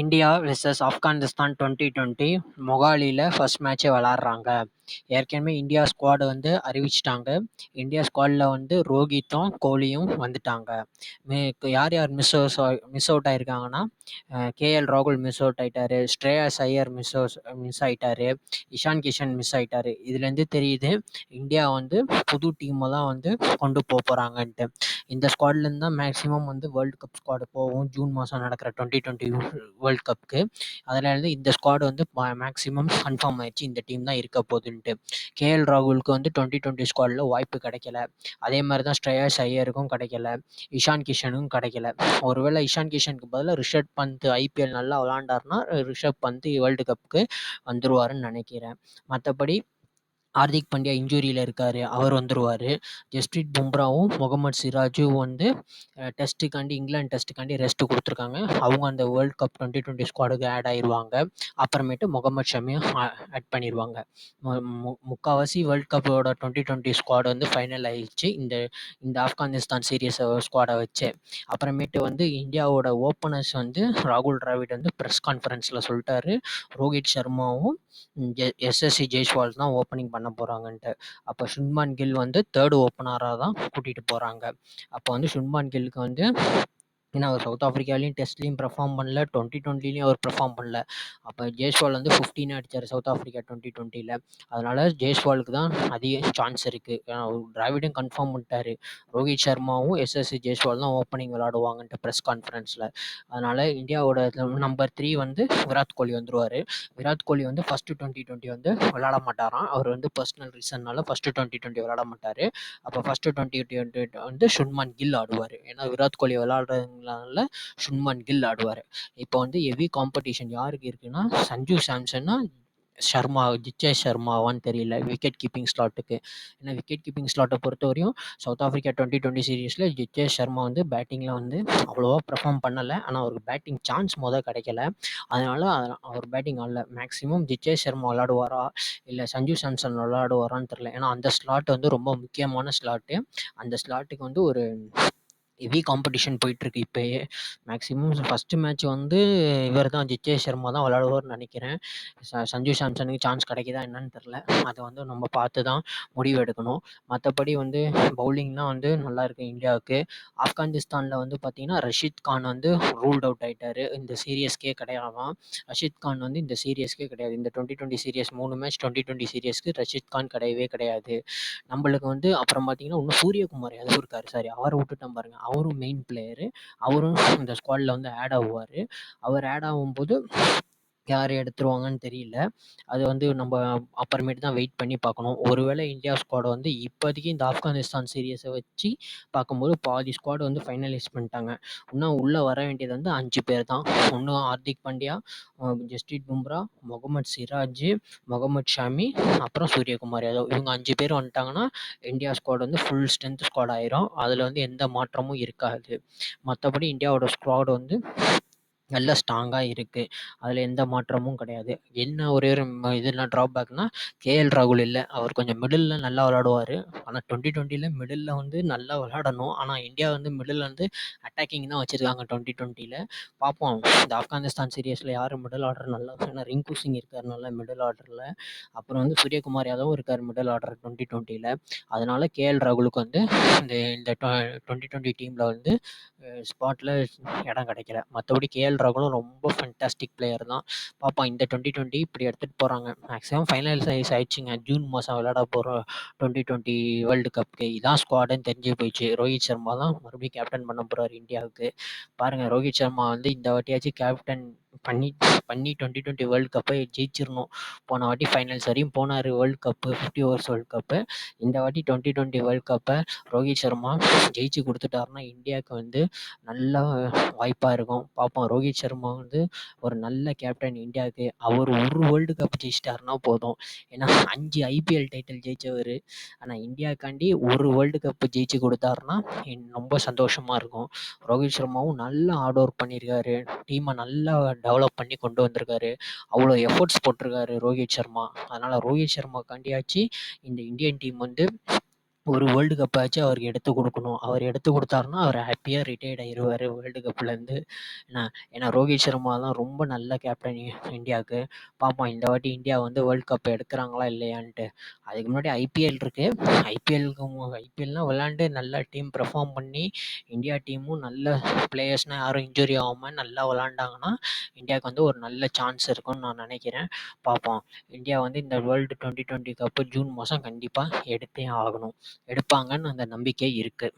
India versus Afghanistan 2020 மொகாலியில் first மேட்ச்சே விளாட்றாங்க. ஏற்கனவே இந்தியா ஸ்குவாடு வந்து அறிவிச்சிட்டாங்க. இந்தியா ஸ்குவாடில் வந்து ரோஹித்தும் கோலியும் வந்துட்டாங்க. யார் யார் மிஸ் அவுட் ஆயிருக்காங்கன்னா, கேஎல் ராகுல் மிஸ் அவுட் ஆயிட்டாரு, ஸ்ரேயாஸ் ஐயர் மிஸ் ஆயிட்டாரு, இஷான் கிஷன் மிஸ் ஆயிட்டாரு. இதுலேருந்து தெரியுது இந்தியா வந்து புது டீமை தான் வந்து கொண்டு போகிறாங்கன்ட்டு. இந்த ஸ்குவாட்லேருந்து தான் மேக்ஸிமம் வந்து வேர்ல்டு கப் ஸ்குவாடு போகும் ஜூன் மாதம் நடக்கிற 2020 வேர்ல்ட் கப்புக்கு. அதில் இந்த ஸ்குவாடு வந்து மேக்ஸிமம் கன்ஃபார்ம் ஆயிடுச்சு, இந்த டீம் தான் இருக்க போகுதுன்ட்டு. கேஎல் ராகுலுக்கு வந்து 2020 ஸ்குவாடில் வாய்ப்பு கிடைக்கல. அதே மாதிரி தான் ஸ்ரேயாஸ் ஐயருக்கும் கிடைக்கல, இஷான் கிஷனுக்கும் கிடைக்கல. ஒருவேளை இஷான் கிஷனுக்கு பதிலாக ரிஷப் பந்த் ஐபிஎல் நல்லா விளாண்டாருன்னா ரிஷப் பந்த் வேர்ல்டு கப்புக்கு வந்துருவாருன்னு நினைக்கிறேன். மற்றபடி ஹார்திக் பாண்டியா இன்ஜூரியில் இருக்கார், அவர் வந்துடுவார். ஜஸ்பிரீத் பும்ராவும் முகமது சிராஜும் வந்து இங்கிலாந்து டெஸ்ட்டுக்காண்டி ரெஸ்ட் கொடுத்துருக்காங்க. அவங்க அந்த வேர்ல்ட் கப் 2020 ஸ்குவாடுக்கு ஆட் ஆயிடுவாங்க. அப்புறமேட்டு முகமது ஷமியும் ஆட் பண்ணிடுவாங்க. முக்கால்வாசி வேர்ல்ட் கப்போட 2020 ஸ்குவாடு வந்து ஃபைனல் ஆயிடுச்சு இந்த இந்த ஆப்கானிஸ்தான் சீரியஸ் ஸ்குவாடை வச்சு. அப்புறமேட்டு வந்து இந்தியாவோட ஓப்பனர்ஸ் வந்து ராகுல் டிராவிட் வந்து ப்ரெஸ் கான்ஃபரன்ஸில் சொல்லிட்டாரு, ரோஹித் சர்மாவும் எஸ்எஸ்சி ஜெய்ஸ்வால் தான் ஓப்பனிங் பண்ண போகிறாங்கன்ட்டு. அப்போ சுப்மான் கில் வந்து தேர்டு ஓப்பனராக தான் கூட்டிகிட்டு போகிறாங்க. அப்போ வந்து சுப்மான் கில்லுக்கு வந்து ஏன்னா அவர் சவுத் ஆஃப்ரிக்காலையும் டெஸ்ட்லேயும் பெர்ஃபார்ம் பண்ணல, 2020லையும் அவர் பெர்ஃபார்ம் பண்ணல. அப்போ ஜெய்ஸ்வால் வந்து 15 அடித்தார் சவுத் ஆஃப்ரிக்கா 2020ல். அதனால் ஜெய்ஸ்வாலுக்கு தான் அதிக சான்ஸ் இருக்குது. ஏன்னா டிராவிடும் கன்ஃபார்ம் பண்ணிட்டாரு, ரோஹித் சர்மாவும் எஸ்எஸ்சி ஜெய்ஸ்வால் தான் ஓப்பனிங் விளாடுவாங்கன்ட்டு ப்ரெஸ் கான்ஃபரன்ஸில். அதனால் இந்தியாவோட நம்பர் 3 வந்து விராட் கோலி வந்துருவார். விராட் கோலி வந்து ஃபஸ்ட்டு 2020 வந்து விளாட மாட்டாராம். அவர் வந்து பர்சனல் ரீசன்னால ஃபஸ்ட்டு 2020 விளாட மாட்டார். அப்போ ஃபஸ்ட்டு 2020 வந்து சுப்மான் கில் ஆடுவார். ஏன்னா விராட் கோலி விளாடுறதுனால சுப்மான் கில் ஆடுவார். இப்போ வந்து ஹெவி காம்படிஷன் யாருக்கு இருக்குன்னா, சஞ்சு சாம்சன்னா ஜித்தேஷ் சர்மாவான்னு தெரியல விக்கெட் கீப்பிங் ஸ்லாட்டுக்கு. ஏன்னா விக்கெட் கீப்பிங் ஸ்லாட்டை பொறுத்தவரையும் சவுத் ஆஃப்ரிக்கா 2020 சீரீஸில் ஜித்தேஷ் சர்மா வந்து பேட்டிங்கில் வந்து அவ்வளோவா பெர்ஃபார்ம் பண்ணலை. ஆனால் அவருக்கு பேட்டிங் சான்ஸ் கிடைக்கல. அதனால் அவர் பேட்டிங் ஆடல. மேக்ஸிமம் ஜித்தேஷ் சர்மா விளாடுவாரா இல்லை சஞ்சு சாம்சன் விளாடுவாரான்னு தெரில. ஏன்னா அந்த ஸ்லாட் வந்து ரொம்ப முக்கியமான ஸ்லாட்டு. அந்த ஸ்லாட்டுக்கு வந்து ஒரு ஹெவி காம்படிஷன் போயிட்டுருக்கு இப்போயே. மேக்ஸிமம் ஃபஸ்ட்டு மேட்ச் வந்து இவர் தான் ஜித்தேஷ் சர்மா தான் விளாடுவார்னு நினைக்கிறேன். சஞ்சு சாம்சனுக்கு சான்ஸ் கிடைக்குதா என்னன்னு தெரில. அதை வந்து நம்ம பார்த்து தான் முடிவு எடுக்கணும். மற்றபடி வந்து பவுலிங்லாம் வந்து நல்லாயிருக்கு இந்தியாவுக்கு. ஆப்கானிஸ்தானில் வந்து பார்த்திங்கன்னா ரஷீத் கான் வந்து ரூல்ட் அவுட் ஆகிட்டார். இந்த சீரியஸ்க்கே கிடையாதான். ரஷீத் கான் வந்து இந்த சீரியஸ்க்கே கிடையாது. இந்த 2020 சீரியஸ் 3 மேட்ச் 2020 சீரியஸ்க்கு ரஷீத் கான் கிடையவே கிடையாது. நம்மளுக்கு வந்து அப்புறம் பார்த்தீங்கன்னா இன்னும் சூரியகுமார் யாதவ் இருக்கார். சாரி, அவரை விட்டுட்டோம் பாருங்கள். அவரும் மெயின் பிளேயரு. அவரும் இந்த ஸ்குவாடில் வந்து ஆட் ஆகுவார். அவர் ஆட் ஆகும்போது யார் எடுத்துருவாங்கன்னு தெரியல. அது வந்து நம்ம அப்புறமேட்டு தான் வெயிட் பண்ணி பார்க்கணும். ஒருவேளை இந்தியா ஸ்குவாட் வந்து இப்போதைக்கு இந்த ஆப்கானிஸ்தான் சீரியஸை வச்சு பார்க்கும்போது பாதி ஸ்குவாட் வந்து ஃபைனலைஸ் பண்ணிட்டாங்க. இன்னும் உள்ளே வர வேண்டியது வந்து 5 பேர் தான். இன்னும் ஹார்திக் பாண்டியா, ஜஸ்பிரீத் பும்ரா, முகமது சிராஜ், முகமது ஷமி, அப்புறம் சூரியகுமார் யாதவ். இவங்க 5 பேர் வந்துட்டாங்கன்னா இந்தியா ஸ்குவாட் வந்து ஃபுல் ஸ்ட்ரென்த் ஸ்குவாட் ஆயிரும். அதில் வந்து எந்த மாற்றமும் இருக்காது. மற்றபடி இந்தியாவோட ஸ்குவாட் வந்து நல்ல ஸ்ட்ராங்காக இருக்குது. அதில் எந்த மாற்றமும் கிடையாது. என்ன ஒரே ஒரு இதுனா ட்ராபேக்னால் கேஎல் ராகுல் இல்லை. அவர் கொஞ்சம் மிடிலில் நல்லா விளாடுவார். ஆனால் 2020ல் மிடிலில் வந்து நல்லா விளாடணும். ஆனால் இந்தியா வந்து மிடில் வந்து அட்டாக்கிங் தான் வச்சுருக்காங்க 2020ல். பார்ப்போம் இந்த ஆப்கானிஸ்தான் சீரியஸில் யார் மிடில் ஆர்டர் நல்லா. ஏன்னா ரிங்கு சிங் இருக்கார் நல்லா மிடில் ஆர்டரில். அப்புறம் வந்து சூரியகுமார் யாதவும் இருக்கார் மிடில் ஆர்டர் 2020ல். அதனால் கேஎல் ராகுலுக்கு வந்து இந்த 2020 டீமில் வந்து ஸ்பாட்டில் இடம் கிடைக்கல. மற்றபடி கேஎல் ராகுலும் ரொம்ப ஃபென்டாஸ்டிக் பிளேயர் தான். பார்ப்போம் இந்த 2020 இப்படி எடுத்துகிட்டு போகிறாங்க. மேக்ஸிமம் ஃபைனல்ஸ் ஆயிடுச்சுங்க. ஜூன் மாதம் விளையாட போகிற 2020 வேர்ல்டு கப்புக்கு இதான் ஸ்குவாடுன்னு தெரிஞ்சு போயிடுச்சு. ரோஹித் சர்மா தான் மறுபடியும் கேப்டன் பண்ண போகிறார் இந்தியாவுக்கு. பாருங்கள், ரோஹித் சர்மா வந்து இந்த வாட்டியாச்சும் கேப்டன் பண்ணி 2020 வேர்ல்டு கப்பை ஜெயிச்சிடணும். போன வாட்டி ஃபைனல்ஸ் வரையும் போனார் world cup, 50 overs world cup. இந்த வாட்டி 2020 வேர்ல்டு கப்பை ரோஹித் சர்மா ஜெயிச்சு கொடுத்துட்டாருன்னா இந்தியாவுக்கு வந்து நல்ல வாய்ப்பாக இருக்கும். பார்ப்போம், ரோஹித் சர்மா வந்து ஒரு நல்ல கேப்டன் இந்தியாவுக்கு. அவர் ஒரு வேர்ல்டு கப் ஜெயிச்சிட்டாருன்னா போதும். ஏன்னா 5 ஐபிஎல் டைட்டில் ஜெயித்தவர். ஆனால் இந்தியாவுக்காண்டி ஒரு வேர்ல்டு கப் ஜெயிச்சு கொடுத்தாருன்னா ரொம்ப சந்தோஷமாக இருக்கும். ரோஹித் சர்மாவும் நல்லா ஹார்ட் ஒர்க் பண்ணியிருக்காரு. டீமை நல்லா டெவலப் பண்ணி கொண்டு வந்திருக்காரு. அவ்வளோ எஃபர்ட்ஸ் போட்டிருக்காரு ரோஹித் சர்மா. அதனால் ரோஹித் சர்மாக்காண்டியாச்சு இந்த இந்தியன் டீம் வந்து ஒரு வேர்ல்டு கப்பாச்சும் அவருக்கு எடுத்து குடுக்கணும். அவர் எடுத்து குடுத்தாருன்னா, அவர் ஹேப்பியா ரிட்டயர்ட் ஆயிருவாரு வேர்ல்டு கப்லேருந்து. ஏன்னா ஏன்னா ரோஹித் சர்மாலாம் ரொம்ப நல்ல கேப்டன் இந்தியாவுக்கு. பார்ப்போம் இந்த வாட்டி இந்தியா வந்து வேர்ல்டு கப் எடுக்குறாங்களா இல்லையான்ட்டு. அதுக்கு முன்னாடி ஐபிஎல் இருக்கு. ஐபிஎல்லாம் விளையாண்டு நல்லா டீம் பெர்ஃபார்ம் பண்ணி, இந்தியா டீமும் நல்ல பிளேயர்ஸ்லாம் யாரும் இன்ஜூரி ஆகாம நல்லா விளையாண்டாங்கன்னா, இந்தியாவுக்கு வந்து ஒரு நல்ல சான்ஸ் இருக்கும்னு நான் நினைக்கிறேன். பார்ப்போம். இந்தியா வந்து இந்த வேர்ல்டு 2020 கப்பு ஜூன் மாதம் கண்டிப்பாக எடுத்தே ஆகணும். எடுப்பாங்கன்னு அந்த நம்பிக்கை இருக்கு.